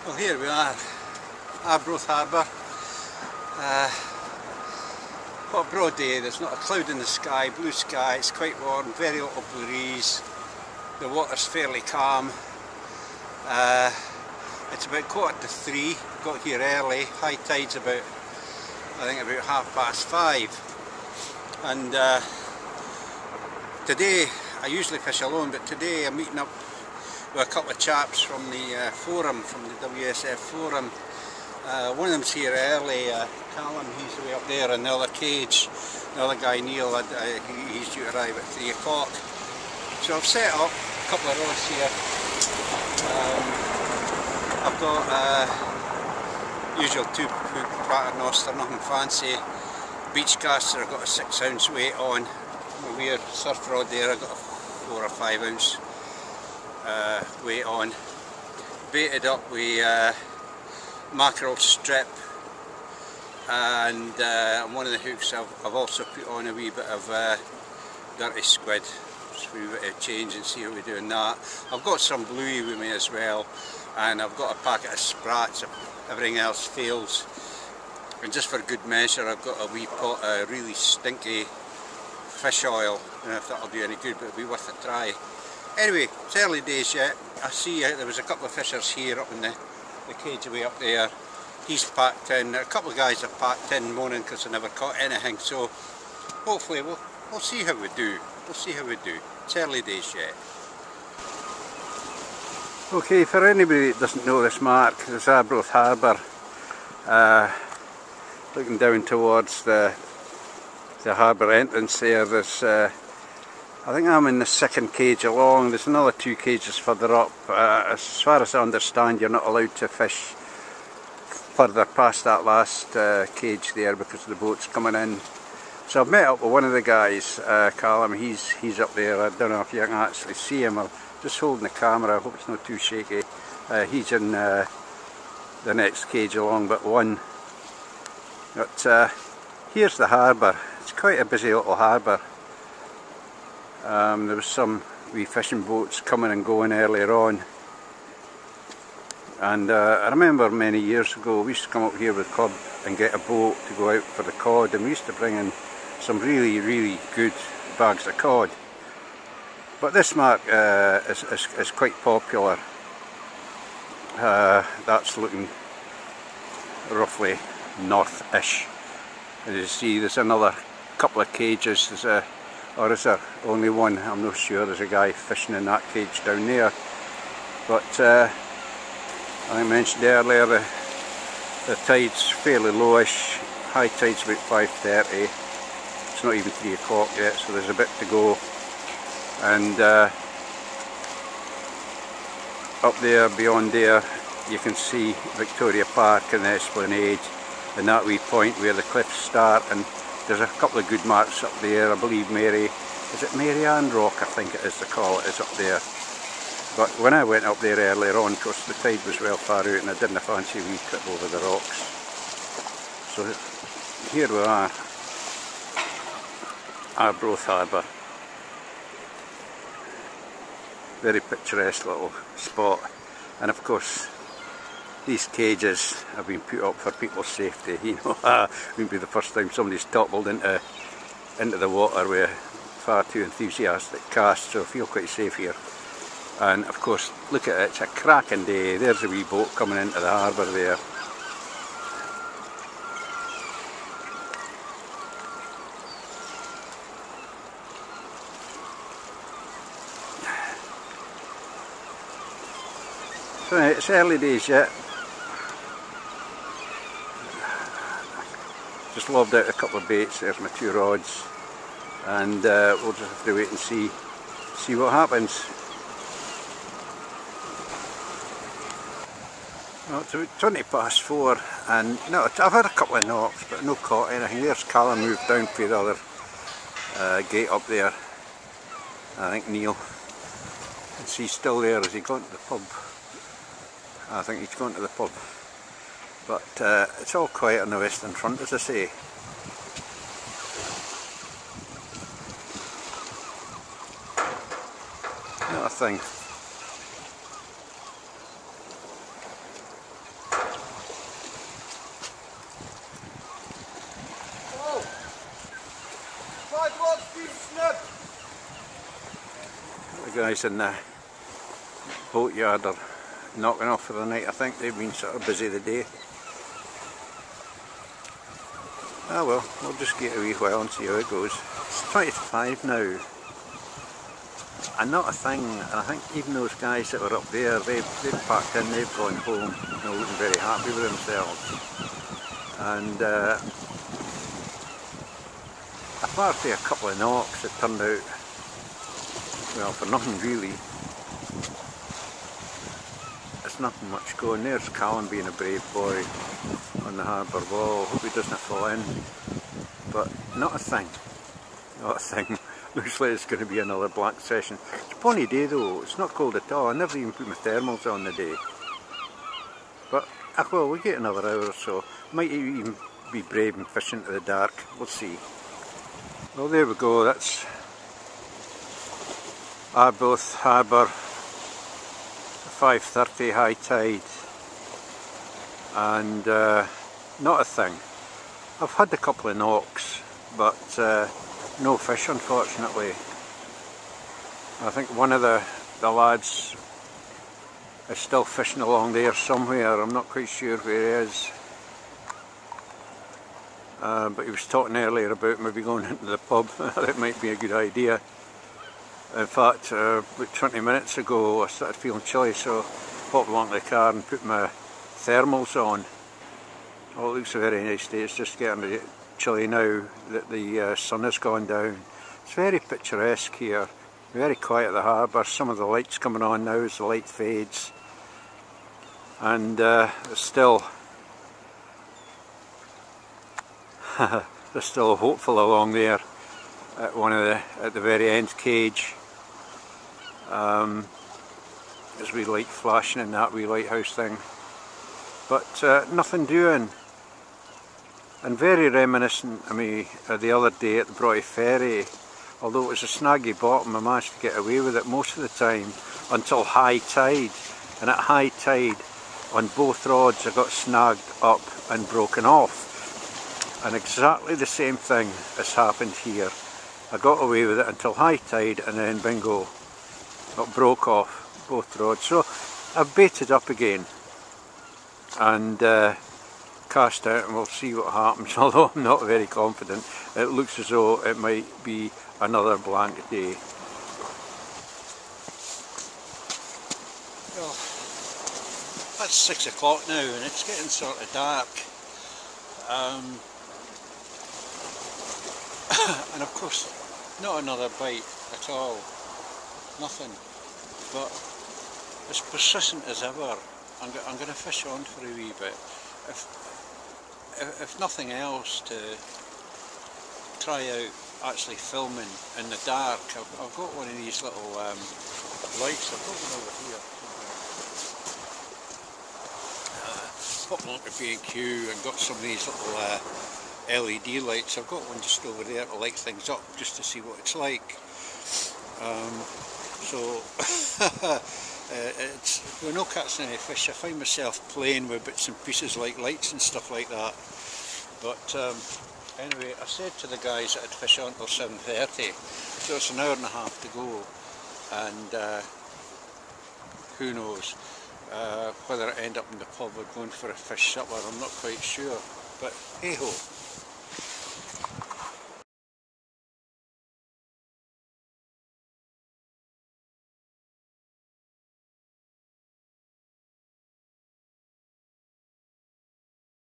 Well, here we are, Arbroath Harbour. What a broad day, there's not a cloud in the sky, blue sky, it's quite warm, very little breeze, the water's fairly calm. It's about 3:15, got here early, high tide's about, I think about 5:30. And today, I usually fish alone, but today I'm meeting up with a couple of chaps from the forum, from the WSF forum. One of them's here early, Callum, he's way up there in the other cage. The other guy, Neil, he's due to arrive at 3 o'clock. So I've set up a couple of rods here. I've got usual 2-hook pattern oyster, nothing fancy. Beach caster, I've got a 6-ounce weight on. My weird surf rod there, I've got a 4 or 5 ounce weight on. Baited up with mackerel strip, and on one of the hooks I've also put on a wee bit of dirty squid, just a wee bit of change and see how we're doing that. I've got some bluey with me as well, and I've got a packet of sprats if everything else fails. And just for good measure I've got a wee pot of really stinky fish oil. I don't know if that'll do any good, but it'll be worth a try. Anyway, it's early days yet. I see there was a couple of fishers here up in the cage away up there. He's packed in. A couple of guys have packed in moaning because they never caught anything. So hopefully we'll see how we do. We'll see how we do. It's early days yet. Okay, for anybody that doesn't know this mark, there's Arbroath Harbour. Looking down towards the harbour entrance there, there's I think I'm in the second cage along. There's another 2 cages further up. As far as I understand, you're not allowed to fish further past that last cage there because the boat's coming in. So I've met up with one of the guys, Callum. He's up there. I don't know if you can actually see him. I'm just holding the camera. I hope it's not too shaky. He's in the next cage along but one. But here's the harbour. It's quite a busy little harbour. There was some wee fishing boats coming and going earlier on, and I remember many years ago we used to come up here with cod and get a boat to go out for the cod, and we used to bring in some really good bags of cod. But this mark is quite popular. That's looking roughly north-ish. As you see, there's another couple of cages. Or is there only one? I'm not sure. There's a guy fishing in that cage down there. But I mentioned earlier the tide's fairly lowish. High tide's about 5:30. It's not even 3 o'clock yet, so there's a bit to go. And up there, beyond there, you can see Victoria Park and the Esplanade, and that wee point where the cliffs start. And there's a couple of good marks up there. I believe is it Mary Ann Rock, I think it is they call it, is up there. But when I went up there earlier on, of course the tide was well far out and I didn't fancy a wee trip over the rocks. So here we are, Arbroath Harbour. Very picturesque little spot. And of course these cages have been put up for people's safety. You know, it wouldn't be the first time somebody's toppled into the water with far too enthusiastic cast, so I feel quite safe here. And of course, look at it, it's a cracking day. There's a wee boat coming into the harbour there. So it's early days yet. Just lobbed out a couple of baits. There's my 2 rods, and we'll just have to wait and see what happens. Well, it's about 4:20, and no, I've had a couple of knocks, but no caught anything. There's Callum moved down for the other gate up there. I think Neil. Is he still there? Has he gone to the pub? I think he's gone to the pub. But it's all quiet on the western front, as I say. Not a thing. The guys in the boatyard are knocking off for the night. I think they've been sort of busy the day. Ah well, we'll just get a wee while and see how it goes. It's 20 to 5 now. And not a thing, and I think even those guys that were up there, they've packed in, they've gone home, you know, looking very happy with themselves. And apart from a couple of knocks, it turned out, well, for nothing really. There's nothing much going. There's Callum being a brave boy on the harbour wall. Hope he doesn't fall in. But not a thing. Not a thing. Looks like it's going to be another black session. It's a bonny day though. It's not cold at all. I never even put my thermals on the day. But, well, we get another hour or so. Might even be brave and fish into the dark. We'll see. Well, there we go. That's Arbroath Harbour, 5:30 high tide, and not a thing. I've had a couple of knocks, but no fish unfortunately. I think one of the lads is still fishing along there somewhere. I'm not quite sure where he is. But he was talking earlier about maybe going into the pub. That might be a good idea. In fact, about 20 minutes ago I started feeling chilly, so I popped along to the car and put my thermals on. Oh, it looks a very nice day. It's just getting chilly now that the sun has gone down. It's very picturesque here, very quiet at the harbour. Some of the lights coming on now as the light fades, and it's still they're still hopeful along there at the very end cage. There's a wee light flashing in that wee lighthouse thing, but nothing doing. And very reminiscent of me the other day at the Arbroath Ferry. Although it was a snaggy bottom, I managed to get away with it most of the time until high tide. And at high tide, on both rods, I got snagged up and broken off. And exactly the same thing has happened here. I got away with it until high tide, and then bingo, got broke off both rods. So I've baited up again and cast out, and we'll see what happens. Although I'm not very confident, it looks as though it might be another blank day. Well, that's 6 o'clock now and it's getting sort of dark. And of course, not another bite at all, nothing. But as persistent as ever, I'm going to fish on for a wee bit. If nothing else, to try out actually filming in the dark. I've got one of these little lights. I've got one over here. Popped along to B&Q and got some of these little LED lights. I've got one just over there to light things up just to see what it's like. We're not catching any fish. I find myself playing with bits and pieces like lights and stuff like that. But anyway, I said to the guys that I'd fish on until 7:30, so it's an hour and a half to go, and who knows whether I end up in the pub or going for a fish supper. I'm not quite sure, but hey ho.